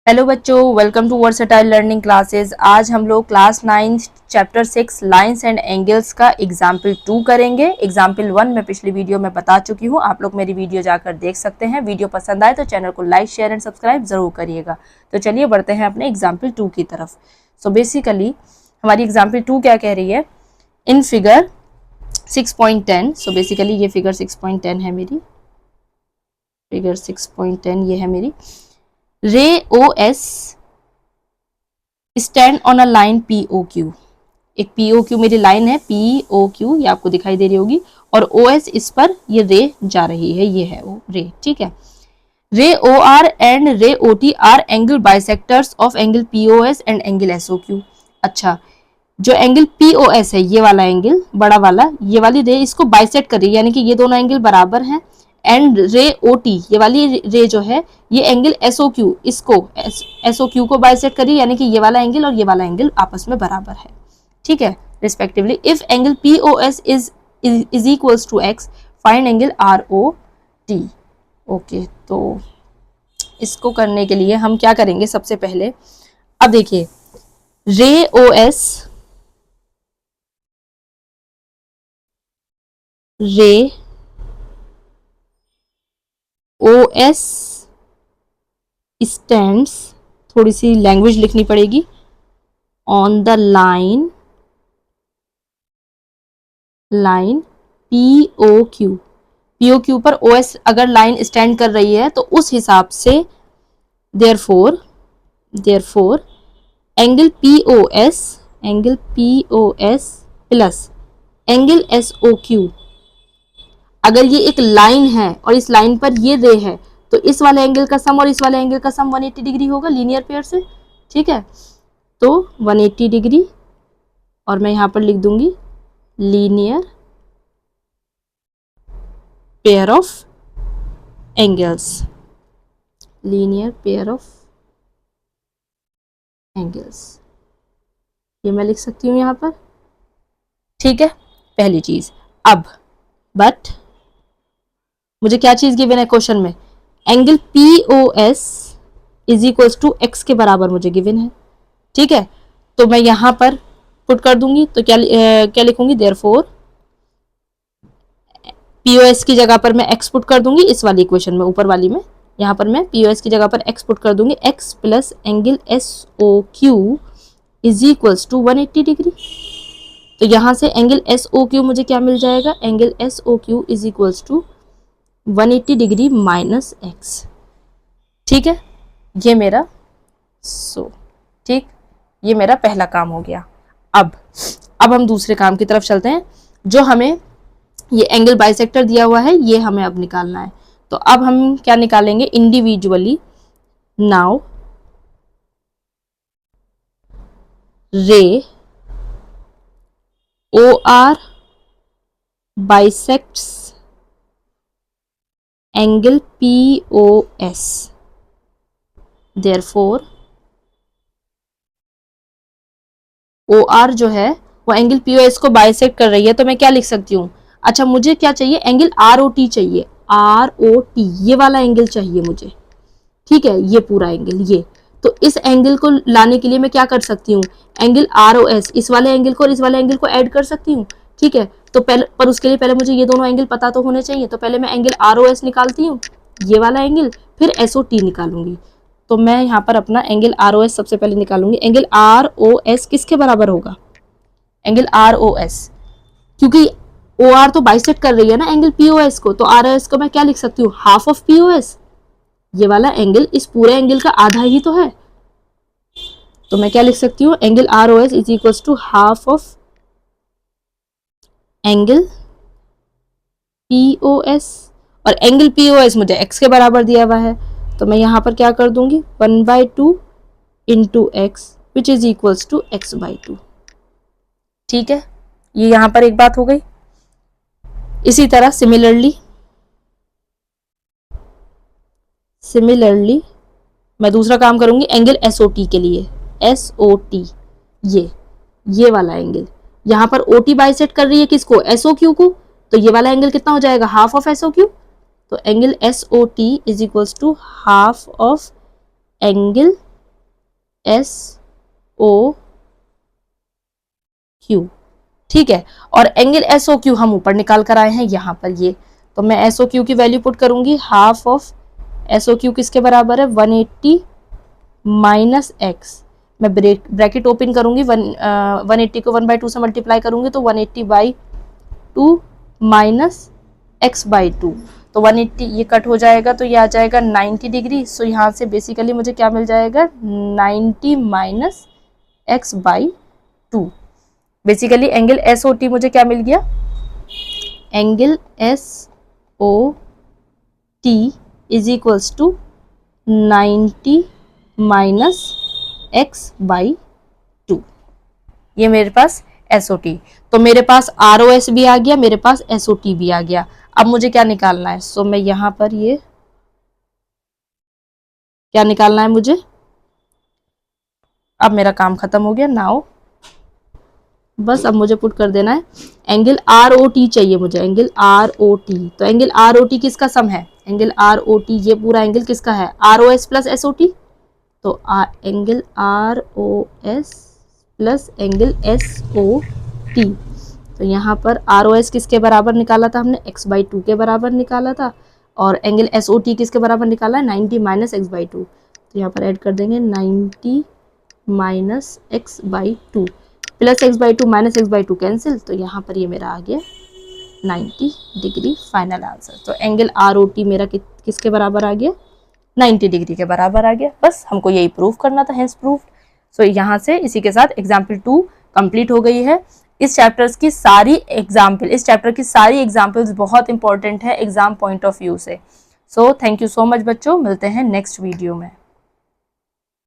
Hello बच्चों, welcome to versatile learning classes. आज हम लोग class 9 chapter 6 lines and angles का एग्जाम्पल 2 करेंगे। एग्जाम्पल 1 मैं पिछली वीडियो में बता चुकी हूँ, आप लोग मेरी वीडियो जाकर देख सकते हैं। वीडियो पसंद आए तो चैनल को लाइक शेयर एंड सब्सक्राइब जरूर करिएगा। तो चलिए बढ़ते हैं अपने एग्जाम्पल 2 की तरफ। सो बेसिकली हमारी एग्जाम्पल 2 क्या कह रही है, इन फिगर 6.10। सो बेसिकली ये फिगर 6.10 है मेरी, फिगर 6.10 ये है मेरी। Ray O S stand on a line P O Q. एक पी ओ क्यू मेरी लाइन है, पी ओ क्यू ये आपको दिखाई दे रही होगी, और ओ एस इस पर ये रे जा रही है, ये है वो रे, ठीक है। रे O R and ray O T R angle bisectors of angle P O S and angle S O Q. अच्छा, जो एंगल पी ओ एस है, ये वाला एंगल बड़ा वाला, ये वाली रे इसको बाइसेक्ट कर रही है, यानी कि ये दोनों एंगल बराबर हैं। एंड रे ओ टी ये वाली रे जो है, ये एंगल एस ओ क्यू, इसको एस ओ क्यू को बाइसेक्ट कर रही है, यानी कि ये वाला एंगल और ये वाला एंगल आपस में बराबर है, ठीक है, respectively. If angle P O S is equals to x, find angle R O T. Okay, तो इसको करने के लिए हम क्या करेंगे, सबसे पहले अब देखिए, रे ओ एस, रे ओ एस स्टैंड्स, थोड़ी सी लैंग्वेज लिखनी पड़ेगी, on the line P O Q. P O Q पर ओ एस अगर लाइन स्टैंड कर रही है तो उस हिसाब से therefore angle P O S plus angle S O Q, अगर ये एक लाइन है और इस लाइन पर ये रे है, तो इस वाले एंगल का सम और इस वाले एंगल का सम 180 डिग्री होगा लीनियर पेयर से, ठीक है। तो 180 डिग्री, और मैं यहां पर लिख दूंगी linear pair of angles, linear pair of angles, ये मैं लिख सकती हूँ यहाँ पर, ठीक है। पहली चीज। अब बट मुझे क्या चीज गिवन है क्वेश्चन में, angle P O S is equals to x के बराबर मुझे गिवन है, ठीक है। तो मैं यहां पर पुट कर दूंगी, तो क्या लिखूंगी, देयरफॉर पीओएस की जगह पर मैं एक्स पुट कर दूंगी, इस वाली इक्वेशन में ऊपर वाली में, यहाँ पर मैं पीओएस की जगह पर एक्स पुट कर दूंगी, x plus angle S O Q is equals to 180 degree. तो यहां से एंगल एस ओ क्यू मुझे क्या मिल जाएगा, angle S O Q is equals to 180 degree minus x, ठीक है। ये मेरा ठीक, ये मेरा पहला काम हो गया। अब हम दूसरे काम की तरफ चलते हैं। जो हमें ये एंगल बाइसेक्टर दिया हुआ है, ये हमें अब निकालना है। तो अब हम क्या निकालेंगे, individually. Now ray O R bisects angle P O S, therefore O R जो है वो एंगल पी ओ एस को बाइसेक्ट कर रही है, तो मैं क्या लिख सकती हूँ, अच्छा मुझे क्या चाहिए, एंगल आर ओ टी चाहिए, आर ओ टी ये वाला एंगल चाहिए मुझे, ठीक है, ये पूरा एंगल ये। तो इस एंगल को लाने के लिए मैं क्या कर सकती हूँ, एंगल आर ओ एस, इस वाले एंगल को और इस वाले एंगल को ऐड कर सकती हूँ, ठीक है। तो पहले, पर उसके लिए पहले मुझे ये दोनों एंगल पता तो होने चाहिए, तो पहले मैं एंगल आर ओ एस निकालती हूँ, ये वाला एंगल, फिर एस ओ टी निकालूंगी। तो मैं यहाँ पर अपना एंगल आर ओ एस सबसे पहले निकालूंगी। एंगल आर ओ एस किसके बराबर होगा, एंगल आर ओ एस, क्योंकि ओ आर तो बाइसेक्ट कर रही है ना एंगल पी ओ एस को, तो आर ओ एस को मैं क्या लिख सकती हूँ, half of P O S. ये वाला एंगल इस पूरे एंगल का आधा ही तो है, तो मैं क्या लिख सकती हूँ, angle R O S is equal to half of angle P O S, और एंगल पी ओ एस मुझे एक्स के बराबर दिया हुआ है, तो मैं यहाँ पर क्या कर दूंगी, 1/2 into x which is equal to x/2, ठीक है। ये यहाँ पर एक बात हो गई। इसी तरह सिमिलरली मैं दूसरा काम करूंगी एंगल एस ओ टी के लिए, एस ओ टी ये वाला एंगल, यहाँ पर ओ टी बाइसेक्ट कर रही है किसको, एस ओ क्यू को, तो ये वाला एंगल कितना हो जाएगा, half of S O Q. तो angle S O T is equal to half of angle SOQ, ठीक है। और एंगल SOQ हम ऊपर निकाल कर आए हैं यहाँ पर ये, तो मैं SOQ की वैल्यू पुट करूंगी, हाफ ऑफ SOQ किसके बराबर है 180 माइनस एक्स, मैं ब्रैकेट ओपन करूंगी, 180 को 1/2 से मल्टीप्लाई करूंगी तो 180/2 माइनस x/2, तो 180 ये कट हो जाएगा तो ये आ जाएगा 90 डिग्री। सो यहाँ से बेसिकली मुझे क्या मिल जाएगा 90 minus x/2। Basically angle SOT मुझे क्या मिल गया, angle SOT is equals to 90 minus x/2, ये मेरे पास SOT। तो मेरे पास ROS भी आ गया, मेरे पास SOT भी आ गया। अब मुझे क्या निकालना है, सो मैं यहां पर ये क्या निकालना है मुझे, अब मेरा काम खत्म हो गया। नाउ बस अब मुझे पुट कर देना है एंगल ROT चाहिए मुझे, एंगल ROT। तो एंगल ROT किसका सम है, एंगल ROT ये पूरा एंगल किसका है, ROS प्लस SOT, तो angle ROS plus angle SOT। तो यहाँ पर ROS किसके बराबर निकाला था हमने, x/2 के बराबर निकाला था, और एंगल SOT किसके बराबर निकाला है 90 माइनस x/2। तो यहाँ पर ऐड कर देंगे 90 minus x/2, plus x/2 minus x/2 cancel, तो यहाँ पर ये मेरा आ गया 90 डिग्री फाइनल आंसर। तो एंगल ROT मेरा किसके बराबर आ गया, 90 डिग्री के बराबर आ गया। बस हमको यही प्रूव करना था, हेंस प्रूव्ड। सो यहाँ से इसी के साथ एग्जाम्पल 2 कंप्लीट हो गई है। इस चैप्टर की सारी एग्जाम्पल्स बहुत इंपॉर्टेंट है एग्जाम पॉइंट ऑफ व्यू से। So thank you so much बच्चों, मिलते हैं नेक्स्ट वीडियो में।